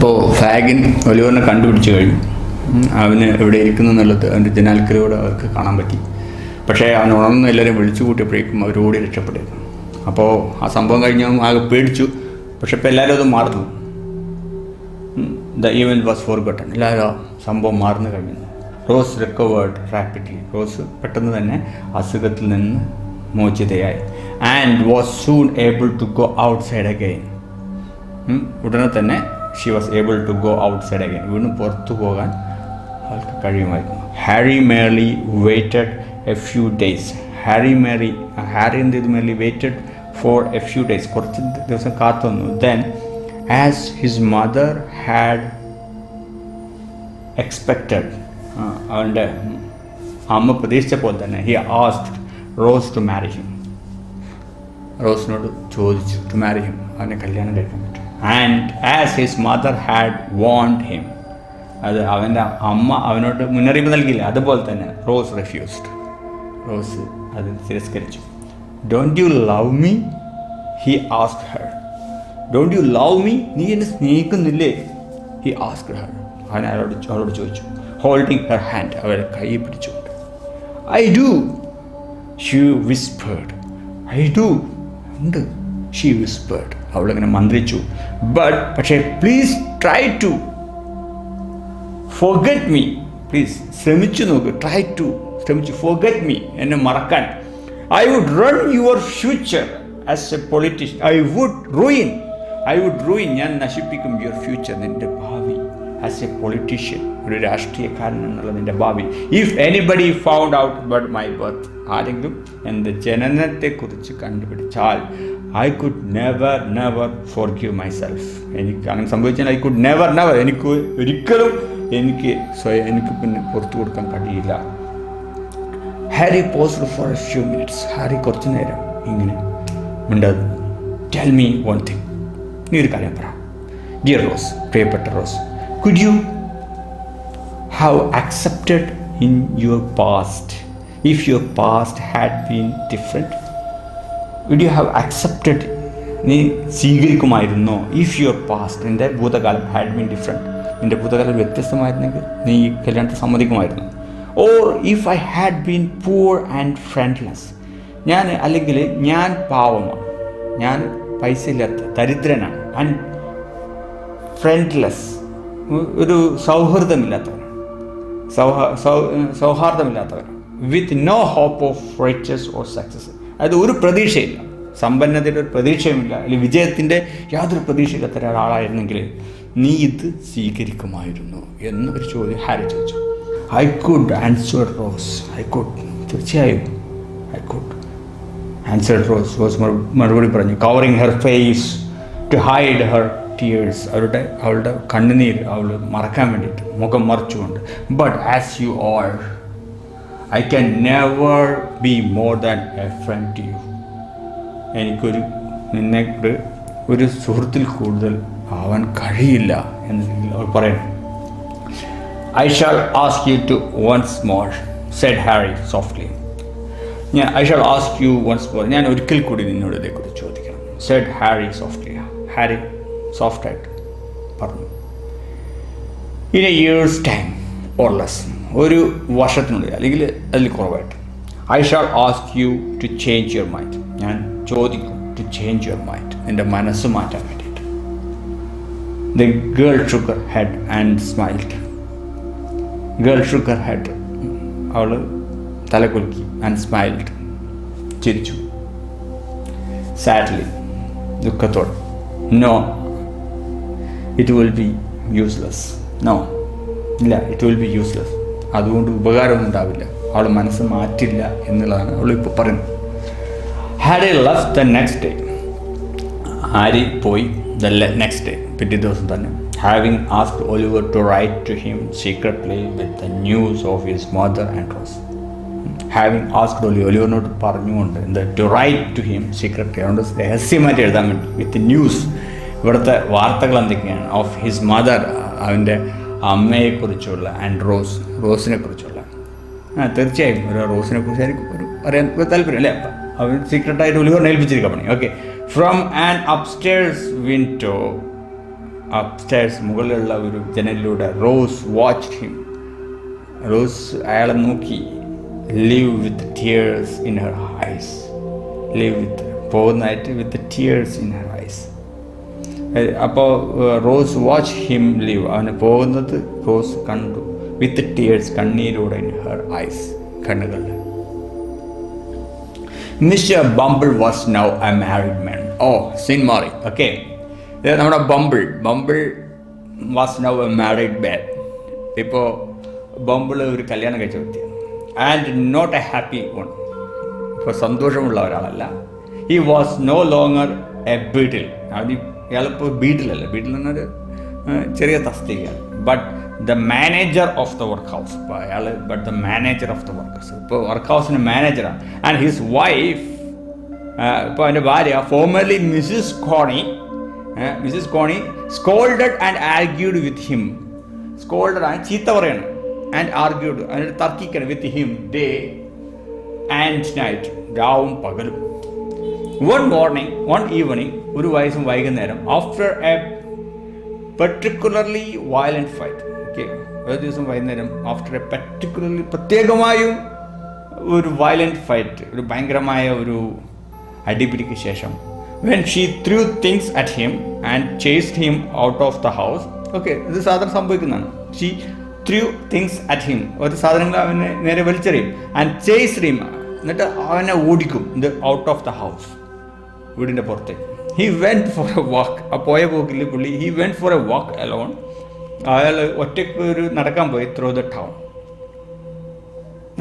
അപ്പോൾ ഫാഗിൻ ഒലിവറിനെ കണ്ടുപിടിച്ച് കഴിഞ്ഞു. അവന് എവിടെ ഇരിക്കുന്നു എന്നുള്ളത് അവൻ്റെ ജനാൽക്കലൂടെ അവർക്ക് കാണാൻ പറ്റി. പക്ഷേ അവൻ ഉണർന്ന് എല്ലാവരും വിളിച്ചു കൂട്ടിയപ്പോഴേക്കും അവർ ഓടി രക്ഷപ്പെടുന്നു. അപ്പോൾ ആ സംഭവം കഴിഞ്ഞ് ആകെ പേടിച്ചു. പക്ഷെ ഇപ്പോൾ എല്ലാവരും അത് മറന്നു. The event was forgotten. എല്ലാവരും ആ സംഭവം മറന്നു കഴിഞ്ഞു. Rose recovered rapidly. റോസ് പെട്ടെന്ന് തന്നെ അസുഖത്തിൽ നിന്ന് മോചിതയായി. And was soon able to go outside again. ഉടനെ തന്നെ she was able to go outside again. വീണ്ടും പുറത്തു പോകാൻ അവൾക്ക് കഴിയുമായിരുന്നു. Harry merely waited a few days. Harry എന്ത് ചെയ്തു? Merely waited for a few days. കുറച്ച് ദിവസം കാത്തു വന്നു. Then as his mother had expected, അവൻ്റെ അമ്മ പ്രതീക്ഷിച്ചപ്പോൾ തന്നെ he asked Rose to marry him. റോസിനോട് ചോദിച്ചു ടു മാരി ഹിം, അവനെ കല്യാണം കഴിക്കാൻ പറ്റും. And as his mother had wanted him, അത് അവൻ്റെ അമ്മ അവനോട് മുന്നറിയിപ്പ് നൽകിയില്ല, അതുപോലെ തന്നെ റോസ് റിഫ്യൂസ്ഡ്. റോസ് അത് തിരസ്കരിച്ചു. Don't you love me, he asked her. Don't you love me, നീ എന്നെ സ്നേഹിക്കുന്നില്ലേ? ഹി ആസ്ക്ഡ് ഹർ, അവൻ അവളോട് ചോദിച്ചു. ഹോൾഡിങ് ഹർ ഹാൻഡ്, അവരെ കൈ പിടിച്ചുകൊണ്ട്. I do, she whispered. I do, ഉണ്ട്, ഷീ വിസ്പേർഡ്, അവളിങ്ങനെ മന്ത്രിച്ചു. പക്ഷേ please try to forget me, please ശ്രമിച്ചു നോക്ക്. ട്രൈ ടു, ശ്രമിച്ചു. ഫോർഗെറ്റ് മീ, എന്നെ മറക്കാൻ. I would ruin your future as a politician. I would ruin, ഞാൻ നശിപ്പിക്കും യുവർ ഫ്യൂച്ചർ, നിൻ്റെ ഭാവി. ആസ് എ പൊളിറ്റീഷ്യൻ, ഒരു രാഷ്ട്രീയക്കാരൻ എന്നുള്ള നിൻ്റെ ഭാവി. If anybody found out but my birth, ആരെങ്കിലും എൻ്റെ ജനനത്തെക്കുറിച്ച് കണ്ടുപിടിച്ചാൽ I could never forgive myself. എനിക്ക് അങ്ങനെ സംഭവിച്ചാൽ ഐ കുഡ് നെവർ, എനിക്ക് ഒരിക്കലും എനിക്ക് പിന്നെ പുറത്തു കൊടുക്കാൻ കഴിയില്ല. Harry paused for a few minutes. Harry കുറച്ചു നേരം ഇങ്ങനെ മിണ്ടത്. ടെൽ മീ വൺ തിങ്, നീ ഒരു കാര്യം പറ. ഡിയർ റോസ്, പ്രിയപ്പെട്ട Rose, could you have accepted in your past, if your past had been different? Would you have accepted, നീ സ്വീകരിക്കുമായിരുന്നോ? ഇഫ് യുവർ പാസ്റ്റ്, നിൻ്റെ ഭൂതകാലം ഹാഡ് ബീൻ ഡിഫറെൻറ്റ്, നിൻ്റെ ഭൂതകാലം വ്യത്യസ്തമായിരുന്നെങ്കിൽ നീ കല്യാണത്തെ സമ്മതിക്കുമായിരുന്നു. Or if I had been poor and friendless, അല്ലെങ്കിൽ ഞാൻ പാവമാണ്, ഞാൻ പൈസ ഇല്ലാത്ത ദരിദ്രനാണ്. ആൻഡ് ഫ്രണ്ട്ലെസ്, ഒരു സൗഹാർദ്ദമില്ലാത്തവൻ. With no hope of riches or success, അതായത് ഒരു പ്രതീക്ഷയില്ല, സമ്പന്നതയുടെ ഒരു പ്രതീക്ഷയുമില്ല, അല്ലെങ്കിൽ വിജയത്തിൻ്റെ യാതൊരു പ്രതീക്ഷയില്ലാത്ത ഒരാളായിരുന്നെങ്കിൽ നീ ഇത് സ്വീകരിക്കുമായിരുന്നു എന്നൊരു ചോദ്യം ഹാരി ചോദിച്ചു. I could answer Rose. I could, തീർച്ചയായും I could answer Rose. Rose മറുപടി പറഞ്ഞു. Covering her face to hide her tears, അവളുടെ കണ്ണുനീർ അവൾ മറക്കാൻ വേണ്ടിയിട്ട് മുഖം മറച്ചുകൊണ്ട്. But as you are, I can never be more than a friend to you. നിന്നെ ഒരു സുഹൃത്തിൽ കൂടുതൽ ആവാൻ കഴിയില്ല എന്ന് അവൾ പറയുന്നു. I shall ask you to once more, said Harry softly. I shall ask you once more, ഞാൻ ഒരിക്കൽ കൂടി നിന്നോട് ഇതേക്കുറിച്ച് ചോദിക്കണം. Z Harry softly. ഹാരി സോഫ്റ്റായിട്ട് പറഞ്ഞു. In a year's time or less, ഒരു വർഷത്തിനുള്ളിൽ അല്ലെങ്കിൽ അതിൽ കുറവായിട്ട്. I shall ask you to change your mind, ഞാൻ ചോദിക്കും ടു ചേഞ്ച് യുവർ മൈൻഡ്, നിൻ്റെ മനസ്സ് മാറ്റാൻ വേണ്ടിയിട്ട്. The girl shook her head and smiled. Girl shook her head, അവൾ തലകുലുക്കി. ആൻഡ് സ്മൈൽഡ്, ചിരിച്ചു. സാഡ്ലി, ദുഃഖത്തോടെ. No, it will be useless. No, ഇല്ല, ഇറ്റ് വിൽ ബി യൂസ്ലെസ്, അതുകൊണ്ട് ഉപകാരമൊന്നും ഉണ്ടാവില്ല, അവൾ മനസ്സ് മാറ്റില്ല എന്നുള്ളതാണ് അവൾ ഇപ്പോൾ പറയുന്നത്. Harry left the next day. Harry പോയി നെക്സ്റ്റ് ഡേ, പിറ്റേ ദിവസം തന്നെ. Having asked Oliver to write to him secretly with the news of his mother and Rose. Having asked ഒലിവറിനോട് പറഞ്ഞുകൊണ്ട് എന്താ, to write to him secretly, അതുകൊണ്ട് രഹസ്യമായിട്ട് എഴുതാൻ വേണ്ടി. വിത്ത് ന്യൂസ്, ഇവിടുത്തെ വാർത്തകൾ എന്തൊക്കെയാണ്? ഓഫ് ഹിസ് മദർ, അവൻ്റെ അമ്മയെക്കുറിച്ചുള്ള. ആൻഡ് റോസിനെ കുറിച്ചുള്ള. തീർച്ചയായും ഒരു റോസിനെ കുറിച്ചായിരിക്കും ഒരു അറിയാൻ താല്പര്യം അല്ലേ? അവൻ സീക്രട്ടായിട്ട് ഒലിവറിനെ ഏൽപ്പിച്ചിരിക്കാൻ പണി. Okay. From an upstairs window upstairs മുകളിലുള്ള ഒരു ജനലിലൂടെ റോസ് വാച്ച്ഡ് ഹിം. റോസ് അയാളെ നോക്കി. Leave with tears in her eyes. Leave with പോകുന്നതായിട്ട് with tears in her eyes. അപ്പോൾ റോസ് വാച്ച് ഹിം ലിവ്, അവന് പോകുന്നത് റോസ് കണ്ടു. വിത്ത് ടിയേഴ്സ്, കണ്ണീരോടെ ഇൻ ഹെർ ഐസ്, കണ്ണുകളിൽ. Mister Bumble was now a married man. Scene മാറി. Okay, നമ്മുടെ Bumble was now a married man. ഇപ്പോൾ ബംബിൾ ഒരു കല്യാണം കഴിച്ച വ്യക്തിയാണ്. And not a happy one. ഇപ്പോൾ സന്തോഷമുള്ള ഒരാളല്ല. He was no longer a beadle. ഇയാളിപ്പോൾ ബീഡിലല്ല, ബീഡിൽ എന്നൊരു ചെറിയ തസ്തികയാണ്. But the manager of the workhouse. ഇപ്പോൾ അയാൾ the manager of the workhouse. ഇപ്പോൾ വർക്ക് ഹൗസിൻ്റെ മാനേജറാണ്. ആൻഡ് ഹിസ് വൈഫ്, ഇപ്പോൾ എൻ്റെ ഭാര്യ, formerly Mrs Corney scolded and argued with him. Scolded ആണ്, ചീത്ത പറയണം. ആൻഡ് ആർഗ്യൂഡ്, അതിന് തർക്കിക്കണം. With him day and night, രാവും പകലും. വൺ ഈവനിങ്, ഒരു വയസ്സും വൈകുന്നേരം, after A particularly violent fight. Okay, ഒരു ദിവസം വൈകുന്നേരം, ആഫ്റ്റർ എ പെർട്ടിക്കുലർലി, പ്രത്യേകമായും ഒരു വയലൻറ്റ് ഫൈറ്റ്, ഒരു ഭയങ്കരമായ ഒരു അടിപിടിക്ക് ശേഷം, when she threw things at him and chased him out of the house. Okay, ഇത് സാധാരണ സംഭവിക്കുന്നതാണ്. she threw things at him, ഒരു സാധനങ്ങൾ അവനെ നേരെ വലിച്ചെറിയും. and chased him, എന്നിട്ട് അവനെ ഓടിക്കും. ഇത് ഔട്ട് ഓഫ് ദ ഹൗസ്, വീടിൻ്റെ പുറത്തേക്ക്. he went for a walk. ആ പോയ പോക്കിൽ പുള്ളി he went for a walk alone. അയാൾ ഒറ്റയ്ക്ക് ഒരു നടക്കാൻ പോയി through the town,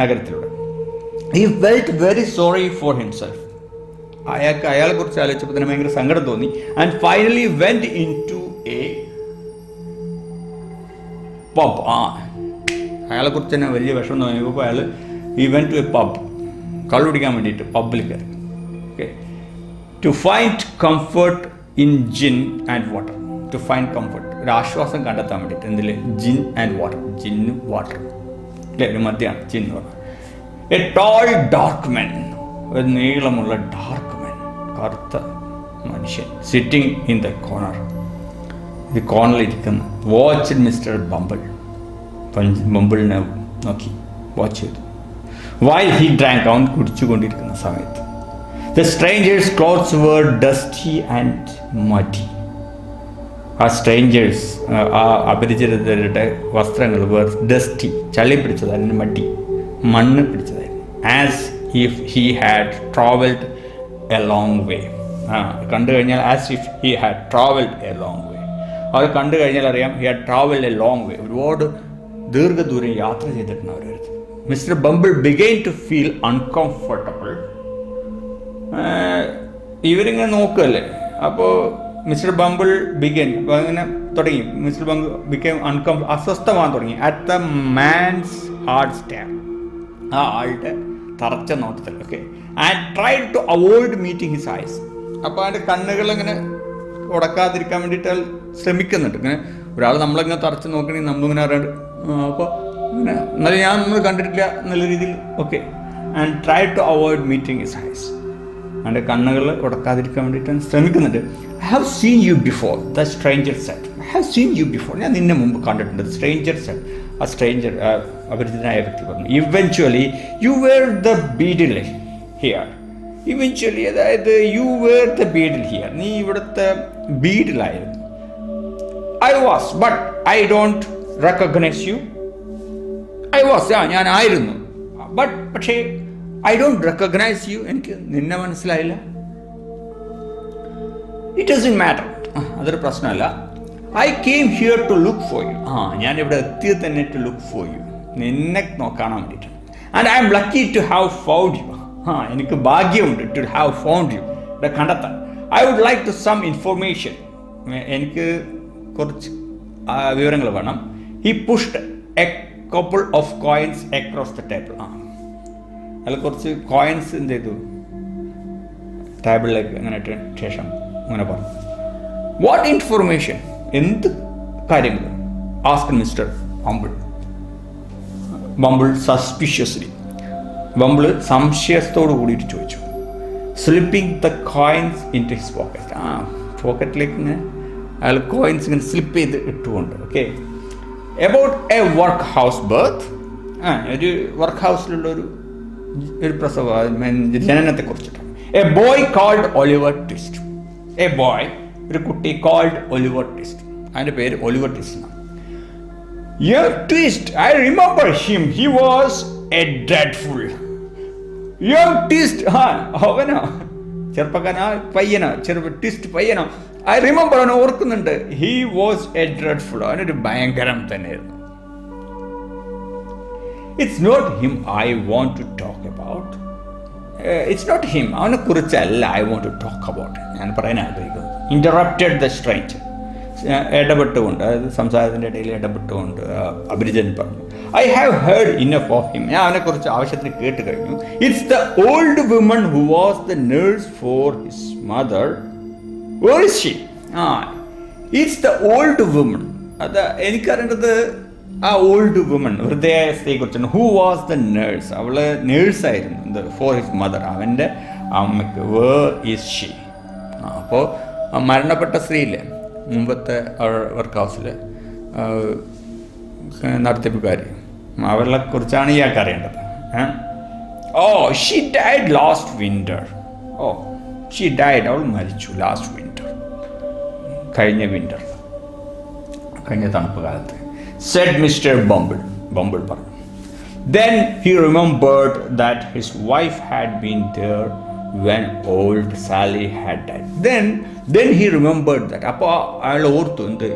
നഗരത്തിലൂടെ. he felt very sorry for himself. അയാളെ കുറിച്ച് ആലോചിച്ചപ്പോൾ തന്നെ ഭയങ്കര സങ്കടം തോന്നി. And finally went into a pub. അയാളെ കുറിച്ച് തന്നെ വലിയ വിഷമം തോന്നിയപ്പോൾ അയാൾ ഈ വെന്റ് ടു എ പബ്, കള്ളു കുടിക്കാൻ വേണ്ടിയിട്ട് പബ്ബിൽ കയറി. Okay, to find comfort in gin and water. To find comfort, ഒരു ആശ്വാസം കണ്ടെത്താൻ വേണ്ടിയിട്ട്. എന്തിൽ? Gin and water. ജിന്നും വാട്ടർ അല്ലേ, ഒരു മദ്യമാണ് ജിൻ എന്ന് പറഞ്ഞാൽ. എ ടോൾ ഡാർക്ക് മാൻ, ഒരു നീളമുള്ള ഡാർക്ക് മാൻ, കറുത്ത മനുഷ്യൻ. സിറ്റിംഗ് ഇൻ ദ കോർണർ, ഇത് കോർണറിലിരിക്കുന്നു. വാച്ച് മിസ്റ്റർ ബംബിളിനെ നോക്കി വാച്ച് ചെയ്തു. വൈൽ ഹി ഡ്രാങ്ക്, അവൻ കുടിച്ചുകൊണ്ടിരിക്കുന്ന സമയത്ത്. The stranger's clothes were dusty and muddy. ആ സ്ട്രേഞ്ചേഴ്സ്, ആ അപരിചിതരുടെ വസ്ത്രങ്ങൾ വേർ ഡസ്റ്റി, ചളി പിടിച്ചതായിരുന്നു, മഡി, മണ്ണ് പിടിച്ചതായിരുന്നു. As if he had travelled a long way. കണ്ടു കഴിഞ്ഞാൽ as if he had travelled a long way. അത് കണ്ടു കഴിഞ്ഞാൽ അറിയാം he had travelled a long way. ഒരുപാട് ദീർഘദൂരം യാത്ര ചെയ്തിട്ടുണ്ട് അവരടുത്ത്. Mister Bumble began to feel uncomfortable. ഇവരിങ്ങനെ നോക്കുകയല്ലേ, അപ്പോൾ മിസ്റ്റർ ബംബിൾ ബിഗൻ, അങ്ങനെ തുടങ്ങി. മിസ്റ്റർ ബംബിൾ became അസ്വസ്ഥമാകാൻ തുടങ്ങി. At the man's hard stare, ആ ആളുടെ തറച്ച നോട്ടത്തിൽ. Okay, and tried to avoid meeting his eyes. അപ്പോൾ അതിൻ്റെ കണ്ണുകളിങ്ങനെ ഉടക്കാതിരിക്കാൻ വേണ്ടിയിട്ട് ശ്രമിക്കുന്നുണ്ട്. ഇങ്ങനെ ഒരാൾ നമ്മളിങ്ങനെ തറച്ച് നോക്കണമെങ്കിൽ നമ്മളിങ്ങനെ അറിയാണ്ട്, അപ്പോൾ ഇങ്ങനെ എന്നാലും നമ്മൾ കണ്ടിട്ടില്ല എന്നുള്ള രീതിയിൽ. Okay, and try to avoid meeting his eyes. അതിൻ്റെ കണ്ണുകൾ ഉടക്കാതിരിക്കാൻ വേണ്ടിയിട്ടാണ് ശ്രമിക്കുന്നുണ്ട്. I have seen you before, the stranger said. I have seen you before, ഞാൻ നിന്നെ മുമ്പ് കണ്ടിട്ടുണ്ട്. സ്ട്രേഞ്ചർ സെഡ്, ആ സ്ട്രേഞ്ചർ, അപരിചിതനായ വ്യക്തി പറഞ്ഞു. Eventually you were the beadle here. Eventually, അതായത് you were the beadle here, നീ ഇവിടുത്തെ ബീഡിലായിരുന്നു. I was, but I don't recognise you. I was, ഞാനായിരുന്നു, പക്ഷേ ഐ ഡോണ്ട് റെക്കഗ്നൈസ് യു, എനിക്ക് നിന്നെ മനസ്സിലായില്ല. ഇറ്റ് ഡസൻറ്റ് മാറ്റർ, അതൊരു പ്രശ്നമല്ല. I came here to look for you. ഞാനിവിടെ എത്തിയത് തന്നെ ടു ലുക്ക് ഫോർ യു, നിന്നെ കാണാൻ വേണ്ടിയിട്ട്. And I am lucky to have found you. എനിക്ക് ഭാഗ്യമുണ്ട് ടു ഹാവ് ഫൗണ്ട് യു, ഇവിടെ കണ്ടെത്താൻ. I would like to some information, എനിക്ക് കുറച്ച് വിവരങ്ങൾ വേണം. He pushed a couple of coins across the table. അതിൽ കുറച്ച് കോയിൻസ് എന്ത് ചെയ്തു, ടേബിളിലേക്ക് അങ്ങനെ ഇട്ട ശേഷം അങ്ങനെ പറഞ്ഞു. വാട്ട് ഇൻഫർമേഷൻ, എന്ത് കാര്യങ്ങൾ? Ask mister Bumble suspiciously. Bumble സംശയത്തോടു കൂടിയിട്ട് ചോദിച്ചു. Slipping the coins into his pocket. പോക്കറ്റിലേക്ക് ഇങ്ങനെ അയാൾ കോയിൻസ് ഇങ്ങനെ സ്ലിപ്പ് ചെയ്ത് ഇട്ടുകൊണ്ട്. Okay, about a workhouse birth, ഒരു വർക്ക് ഹൗസിലുള്ള ഒരു പ്രസവ ജനനത്തെക്കുറിച്ചിട്ടാണ്. A boy called Oliver Twist. A boy, ഒരു കുട്ടി, കോൾഡ് ഒലിവർ ട്വിസ്റ്റ്, അതിൻ്റെ പേര് ഒലിവർ ട്വിസ്റ്റ് എന്നാണ്. Young Twist, I remember him, he was a dreadful. Young Twist, അവനോ ചെറുപ്പക്കാരനാ, പയ്യനോ, ട്വിസ്റ്റ് പയ്യനോ, ഐ റിമെമ്പർ, അവനെ ഓർക്കുന്നുണ്ട്. ഹി വാസ് എ ഡ്രെഡ്ഫുൾ, അവനൊരു ഭയങ്കരം തന്നെയായിരുന്നു. It's not him I want to talk about. It's not him, അവനെ കുറിച്ചല്ല I want to talk about, ഞാൻ പറയാൻ ആഗ്രഹിക്കുന്നത്. ഇൻ്ററപ്റ്റഡ് ദ സ്ട്രേഞ്ചർ, ഇടപെട്ടുകൊണ്ട്, അതായത് സംസാരത്തിൻ്റെ ഇടയിൽ ഇടപെട്ടുകൊണ്ട് അപരിചിതൻ പറഞ്ഞു. I have heard enough of him, ഞാൻ അവനെക്കുറിച്ച് ആവശ്യത്തിന് കേട്ട് കഴിഞ്ഞു. It's the old woman who was the nurse for his mother. Where is she? It's the old woman. അത് എനിക്കറിയേണ്ടത് ആ ഓൾഡ് വുമൺ, ഹൃദയസ്ഥയെക്കുറിച്ചാണ്. ഹു വാസ് ദ നേഴ്സ്, അവള് നേഴ്സായിരുന്നു. ഫോർ ഹിസ് മദർ, അവൻ്റെ അമ്മയ്ക്ക്. Where is she? അപ്പോൾ മരണപ്പെട്ട സ്ത്രീയില്ലേ, മുമ്പത്തെ വർക്ക് ഹൗസിൽ നടത്തിപ്പുകാർ, അവളെ കുറിച്ചാണ് ഇയാൾക്ക് അറിയേണ്ടത്. Oh, she died last winter. Oh, she died, അവൾ മരിച്ചു ലാസ്റ്റ് വിൻ്റർ, കഴിഞ്ഞ വിൻ്റർ, കഴിഞ്ഞ തണുപ്പ് കാലത്ത്. said Mr. Bumble പറഞ്ഞു. Then he remembered that his wife had been there when old Sally had died. Then he remembered that. അപ്പോൾ അയാൾ ഓർത്തു, എന്ത്,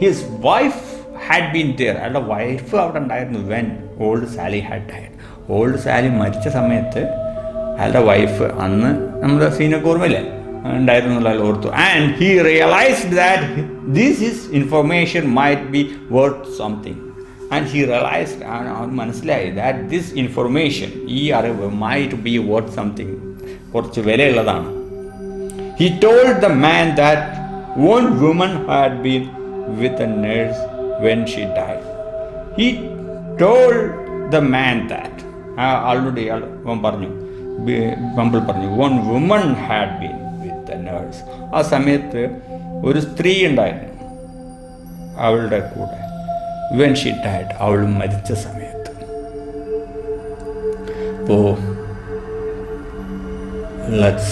his wife had been there, അയാളുടെ വൈഫ് അവിടെ ഉണ്ടായിരുന്നു. when old Sally had died, old Sally മരിച്ച സമയത്ത് അയാളുടെ വൈഫ് അന്ന് നമ്മുടെ സീനൊക്കെ ഓർമ്മയില്ലേ ഉണ്ടായിരുന്നു എന്നുള്ള അയാൾ ഓർത്തു. And he realised that this is information might be worth something. And he realised, അവൻ മനസ്സിലായി, ദാറ്റ് ദിസ് ഇൻഫർമേഷൻ, ഈ അറിവ്, മൈറ്റ് ബി വർത്ത് സംതിങ്, കുറച്ച് വിലയുള്ളതാണ്. He told the man that one woman had been with a nurse when she died. He told the man that, already അവൻ പറഞ്ഞു, Bumble പറഞ്ഞു, one woman had been with the nurse. ആ സമയത്ത് ഒരു സ്ത്രീ ഉണ്ടായിരുന്നു അവളുടെ കൂടെ. when she died, അവൾ മരിച്ച സമയത്ത്. അപ്പോൾ let's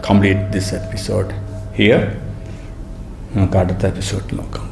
complete this episode here. നമുക്ക് അടുത്ത എപ്പിസോഡിൽ നോക്കാം.